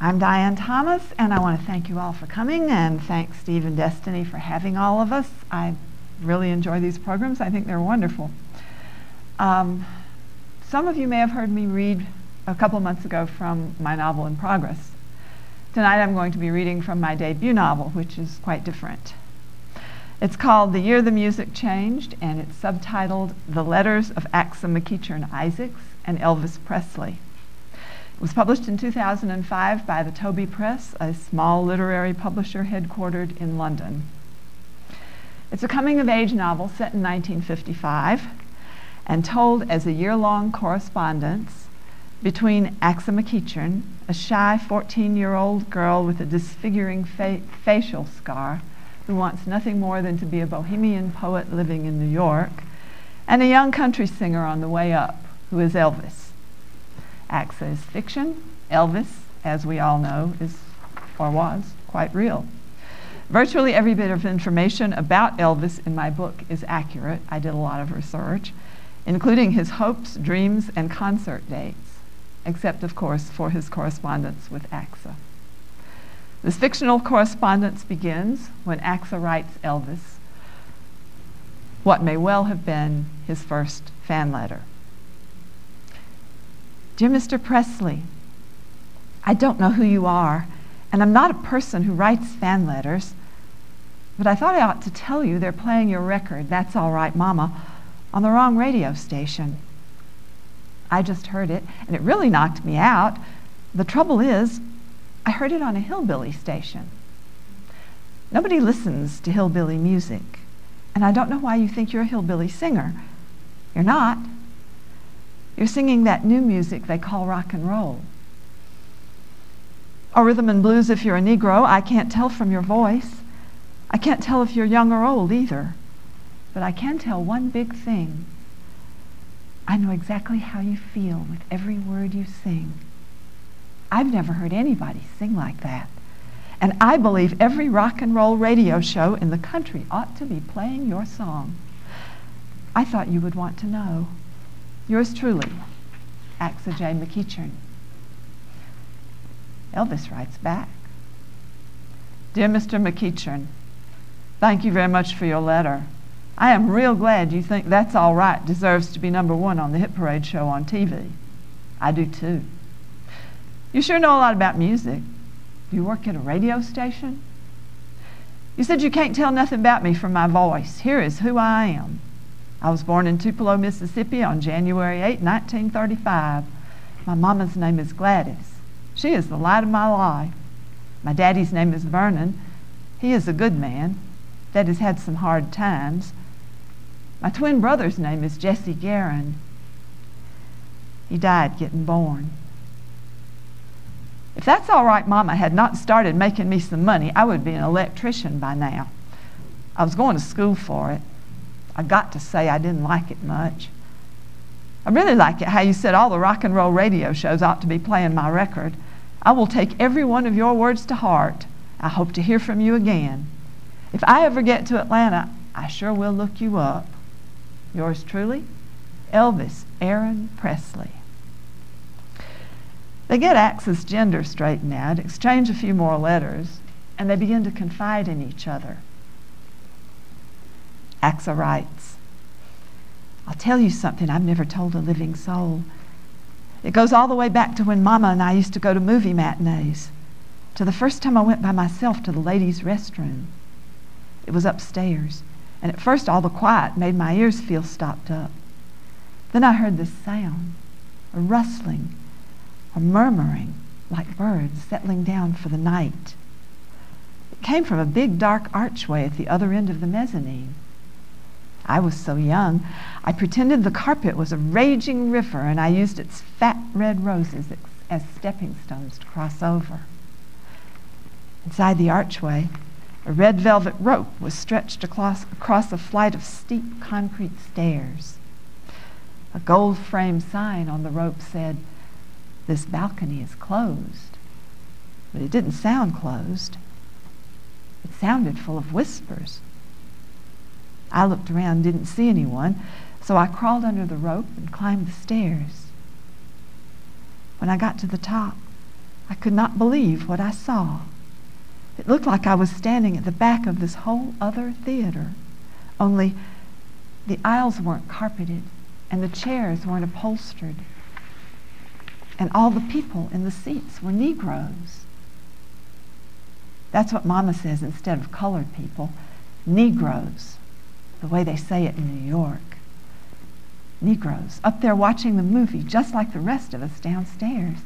I'm Diane Thomas, and I want to thank you all for coming, and thank Steve and Destiny for having all of us. I really enjoy these programs. I think they're wonderful. Some of you may have heard me read a couple of months ago from my novel in progress. Tonight I'm going to be reading from my debut novel, which is quite different. It's called The Year the Music Changed, and it's subtitled The Letters of Asa McEachern Isaacs and Elvis Presley. It was published in 2005 by the Toby Press, a small literary publisher headquartered in London. It's a coming-of-age novel set in 1955 and told as a year-long correspondence between Asa McEachern, a shy 14-year-old girl with a disfiguring facial scar who wants nothing more than to be a bohemian poet living in New York, and a young country singer on the way up who is Elvis. Asa is fiction. Elvis, as we all know, is, or was, quite real. Virtually every bit of information about Elvis in my book is accurate. I did a lot of research, including his hopes, dreams, and concert dates, except, of course, for his correspondence with Asa. This fictional correspondence begins when Asa writes Elvis what may well have been his first fan letter. Dear Mr. Presley, I don't know who you are, and I'm not a person who writes fan letters, but I thought I ought to tell you they're playing your record, That's All Right Mama, on the wrong radio station. I just heard it, and it really knocked me out. The trouble is, I heard it on a hillbilly station. Nobody listens to hillbilly music, and I don't know why you think you're a hillbilly singer. You're not. You're singing that new music they call rock and roll. Or rhythm and blues if you're a Negro. I can't tell from your voice. I can't tell if you're young or old either. But I can tell one big thing. I know exactly how you feel with every word you sing. I've never heard anybody sing like that. And I believe every rock and roll radio show in the country ought to be playing your song. I thought you would want to know. Yours truly, Asa J. McEachern. Elvis writes back. Dear Mr. McEachern, thank you very much for your letter. I am real glad you think That's All Right deserves to be #1 on the Hit Parade show on TV. I do too. You sure know a lot about music. Do you work at a radio station? You said you can't tell nothing about me from my voice. Here is who I am. I was born in Tupelo, Mississippi on January 8, 1935. My mama's name is Gladys. She is the light of my life. My daddy's name is Vernon. He is a good man. Daddy's had some hard times. My twin brother's name is Jesse Guerin. He died getting born. If That's All Right Mama had not started making me some money, I would be an electrician by now. I was going to school for it. I got to say I didn't like it much. I really like it how you said all the rock and roll radio shows ought to be playing my record. I will take every one of your words to heart. I hope to hear from you again. If I ever get to Atlanta, I sure will look you up. Yours truly, Elvis Aaron Presley. They get Asa's gender straightened out, exchange a few more letters, and they begin to confide in each other. Asa writes, I'll tell you something I've never told a living soul. It goes all the way back to when Mama and I used to go to movie matinees, to the first time I went by myself to the ladies' restroom. It was upstairs, and at first all the quiet made my ears feel stopped up. Then I heard this sound, a rustling, a murmuring, like birds settling down for the night. It came from a big dark archway at the other end of the mezzanine. I was so young, I pretended the carpet was a raging river and I used its fat red roses as stepping stones to cross over. Inside the archway, a red velvet rope was stretched across a flight of steep concrete stairs. A gold-framed sign on the rope said, This balcony is closed. But it didn't sound closed. It sounded full of whispers. I looked around, didn't see anyone, so I crawled under the rope and climbed the stairs. When I got to the top, I could not believe what I saw. It looked like I was standing at the back of this whole other theater, only the aisles weren't carpeted and the chairs weren't upholstered, and all the people in the seats were Negroes. That's what Mama says instead of colored people, Negroes, the way they say it in New York. Negroes, up there watching the movie just like the rest of us downstairs.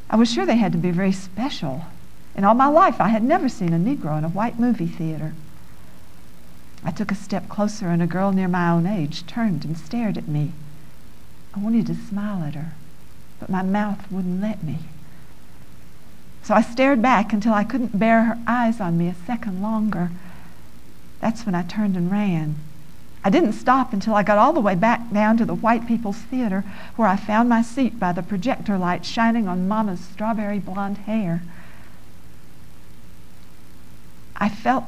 I was sure they had to be very special. In all my life, I had never seen a Negro in a white movie theater. I took a step closer, and a girl near my own age turned and stared at me. I wanted to smile at her, but my mouth wouldn't let me. So I stared back until I couldn't bear her eyes on me a second longer. That's when I turned and ran. I didn't stop until I got all the way back down to the white people's theater, where I found my seat by the projector light shining on Mama's strawberry blonde hair. I felt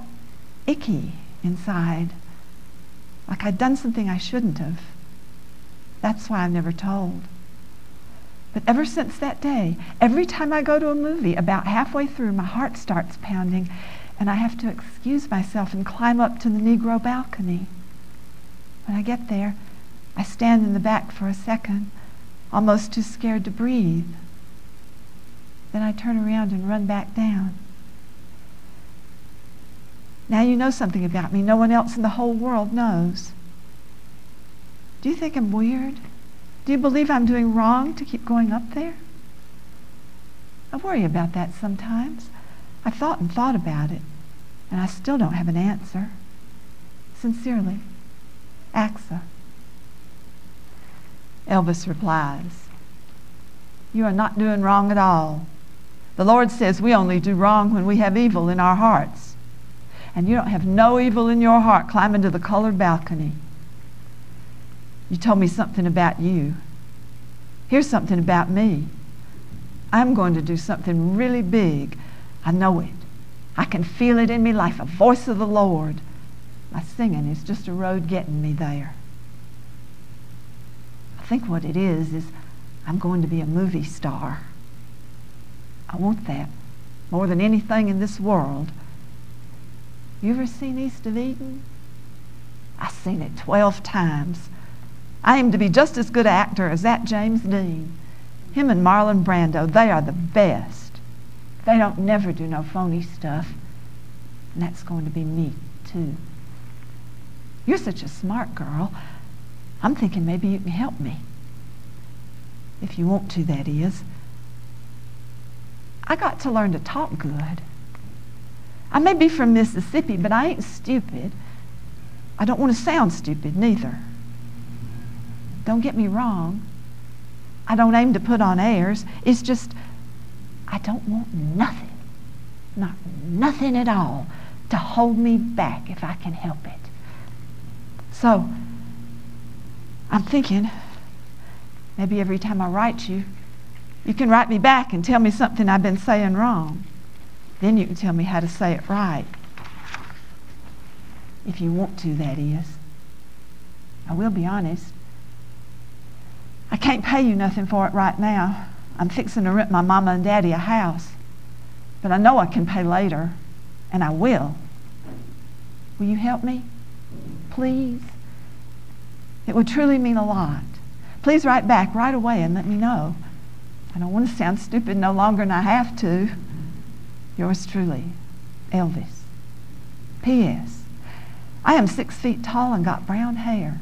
icky inside, like I'd done something I shouldn't have. That's why I've never told. But ever since that day, every time I go to a movie, about halfway through, my heart starts pounding, and I have to excuse myself and climb up to the Negro balcony. When I get there, I stand in the back for a second, almost too scared to breathe. Then I turn around and run back down. Now you know something about me no one else in the whole world knows. Do you think I'm weird? Do you believe I'm doing wrong to keep going up there? I worry about that sometimes. I've thought and thought about it, and I still don't have an answer. Sincerely, Axa. Elvis replies, "You are not doing wrong at all. The Lord says we only do wrong when we have evil in our hearts. And you don't have no evil in your heart climbing to the colored balcony. You told me something about you. Here's something about me. I'm going to do something really big. I know it. I can feel it in me like the voice of the Lord. My singing is just a road getting me there. I think what it is I'm going to be a movie star. I want that more than anything in this world. You ever seen East of Eden? I've seen it 12 times. I aim to be just as good an actor as that James Dean. Him and Marlon Brando, they are the best. They don't never do no phony stuff. And that's going to be me, too. You're such a smart girl. I'm thinking maybe you can help me. If you want to, that is. I got to learn to talk good. I may be from Mississippi, but I ain't stupid. I don't want to sound stupid, neither. Don't get me wrong. I don't aim to put on airs. It's just, I don't want nothing, not nothing at all, to hold me back if I can help it. So, I'm thinking, maybe every time I write you, you can write me back and tell me something I've been saying wrong. Then you can tell me how to say it right. If you want to, that is. I will be honest. I can't pay you nothing for it right now. I'm fixing to rent my mama and daddy a house. But I know I can pay later, and I will. Will you help me? Please? It would truly mean a lot. Please write back right away and let me know. I don't want to sound stupid no longer than I have to. Yours truly, Elvis. P.S. I am 6 feet tall and got brown hair.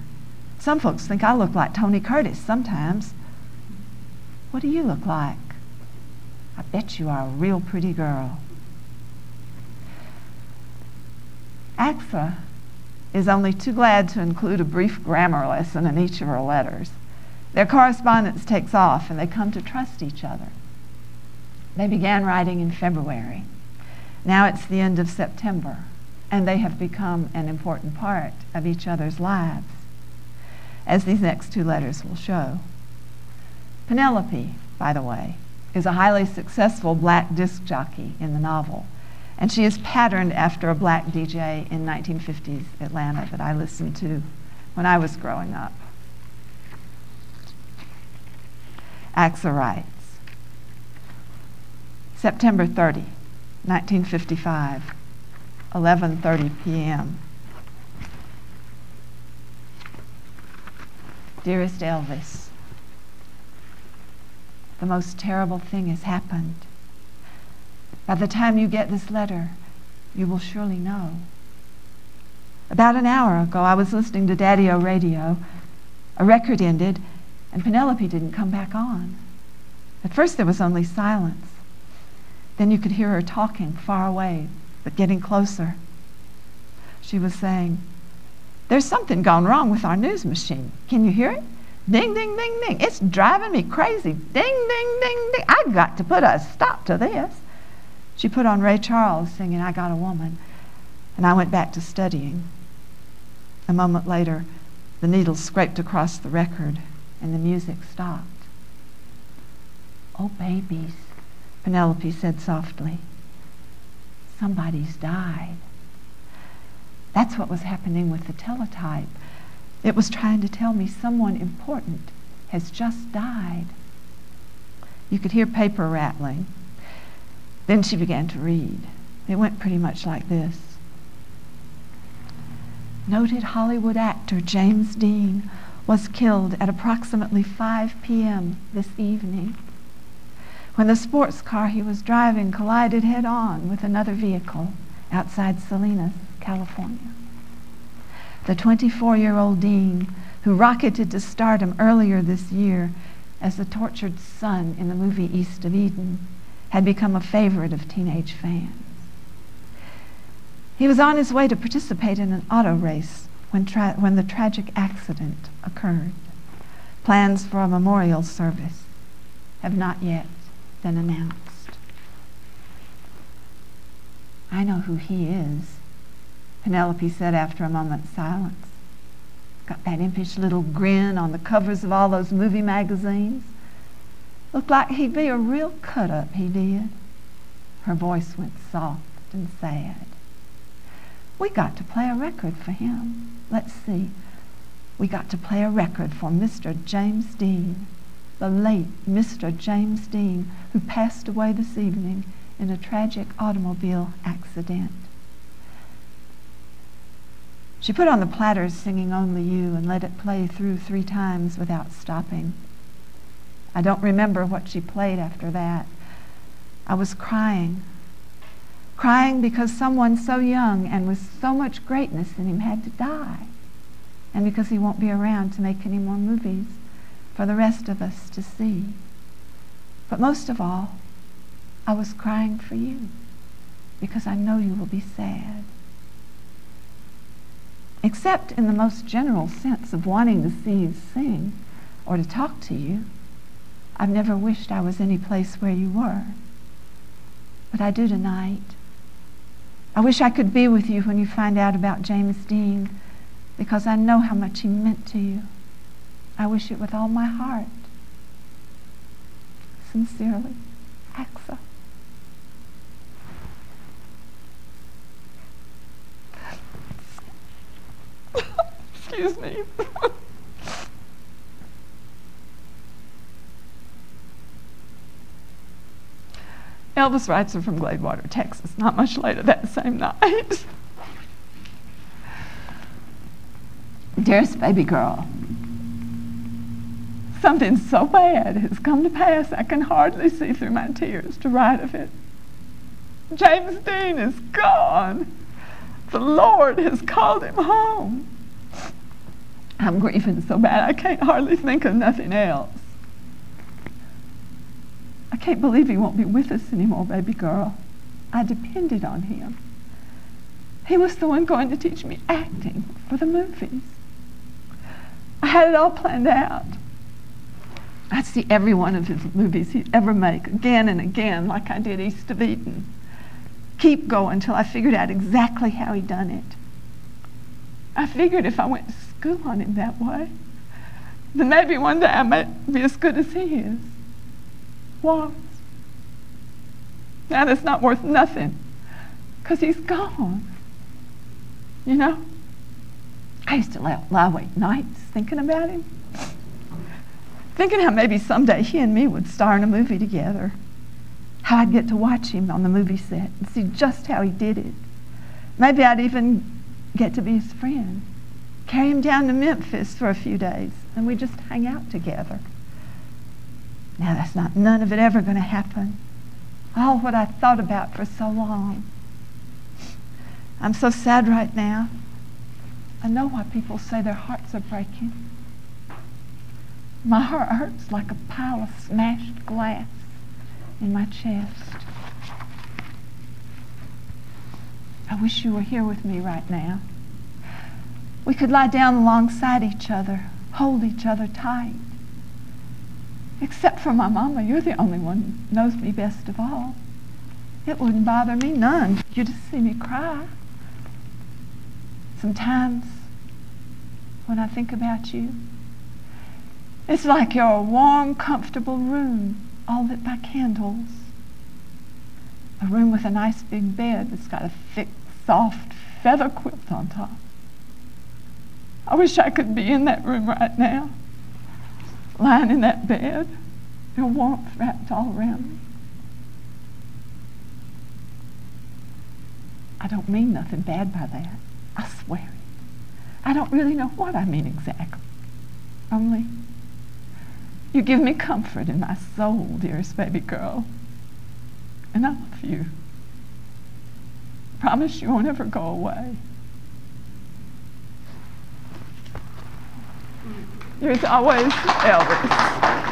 Some folks think I look like Tony Curtis sometimes. What do you look like? I bet you are a real pretty girl. Axa is only too glad to include a brief grammar lesson in each of her letters. Their correspondence takes off and they come to trust each other. They began writing in February. Now it's the end of September, and they have become an important part of each other's lives, as these next 2 letters will show. Penelope, by the way, is a highly successful black disc jockey in the novel, and she is patterned after a black DJ in 1950s Atlanta that I listened to when I was growing up. Axa writes, September 30, 1955, 11:30 p.m. Dearest Elvis, the most terrible thing has happened. By the time you get this letter, you will surely know. About an hour ago, I was listening to Daddy-O radio. A record ended, and Penelope didn't come back on. At first, there was only silence. Then you could hear her talking far away, but getting closer. She was saying, "There's something gone wrong with our news machine. Can you hear it? Ding, ding, ding, ding. It's driving me crazy. Ding, ding, ding, ding. I've got to put a stop to this." She put on Ray Charles singing "I Got a Woman," and I went back to studying. A moment later, the needle scraped across the record, and the music stopped. "Oh, babies," Penelope said softly. "Somebody's died." That's what was happening with the teletype. It was trying to tell me someone important has just died. You could hear paper rattling. Then she began to read. It went pretty much like this. Noted Hollywood actor James Dean was killed at approximately 5 p.m. this evening when the sports car he was driving collided head-on with another vehicle outside Salinas, California. The 24-year-old Dean, who rocketed to stardom earlier this year as the tortured son in the movie East of Eden, had become a favorite of teenage fans. He was on his way to participate in an auto race when the tragic accident occurred. Plans for a memorial service have not yet been announced. "I know who he is," Penelope said after a moment's silence. "Got that impish little grin on the covers of all those movie magazines. Looked like he'd be a real cut-up, he did." Her voice went soft and sad. "We got to play a record for him. Let's see. We got to play a record for Mr. James Dean, the late Mr. James Dean, who passed away this evening in a tragic automobile accident." She put on the Platters singing "Only You" and let it play through 3 times without stopping. I don't remember what she played after that. I was crying because someone so young and with so much greatness in him had to die, and because he won't be around to make any more movies for the rest of us to see. But most of all, I was crying for you, because I know you will be sad. Except in the most general sense of wanting to see you sing or to talk to you, I've never wished I was any place where you were. But I do tonight. I wish I could be with you when you find out about James Dean, because I know how much he meant to you. I wish it with all my heart. Sincerely, Axa. Excuse me. Elvis writes her from Gladewater, Texas, not much later that same night. Dearest baby girl, something so bad has come to pass I can hardly see through my tears to write of it. James Dean is gone. The Lord has called him home. I'm grieving so bad I can't hardly think of nothing else. I can't believe he won't be with us anymore, baby girl. I depended on him. He was the one going to teach me acting for the movies. I had it all planned out. I'd see every one of his movies he'd ever make again and again, like I did East of Eden. Keep going until I figured out exactly how he'd done it. I figured if I went to school on him that way, then maybe one day I might be as good as he is. Was. Now that's not worth nothing, because he's gone. You know? I used to lie awake nights thinking about him, thinking how maybe someday he and me would star in a movie together. how I'd get to watch him on the movie set and see just how he did it. Maybe I'd even get to be his friend, carry him down to Memphis for a few days, and we'd just hang out together. Now that's none of it ever going to happen. All what I thought about for so long. I'm so sad right now. I know why people say their hearts are breaking. My heart hurts like a pile of smashed glass in my chest. I wish you were here with me right now. We could lie down alongside each other, hold each other tight. Except for my mama, you're the only one who knows me best of all. It wouldn't bother me none. You just see me cry. Sometimes, when I think about you, it's like you're a warm, comfortable room, all lit by candles. A room with a nice big bed that's got a thick, soft feather quilt on top. I wish I could be in that room right now, lying in that bed, your warmth wrapped all around me. I don't mean nothing bad by that. I swear it. I don't really know what I mean exactly. Only, you give me comfort in my soul, dearest baby girl. And I love you. Promise you won't ever go away. Yours always, Elvis.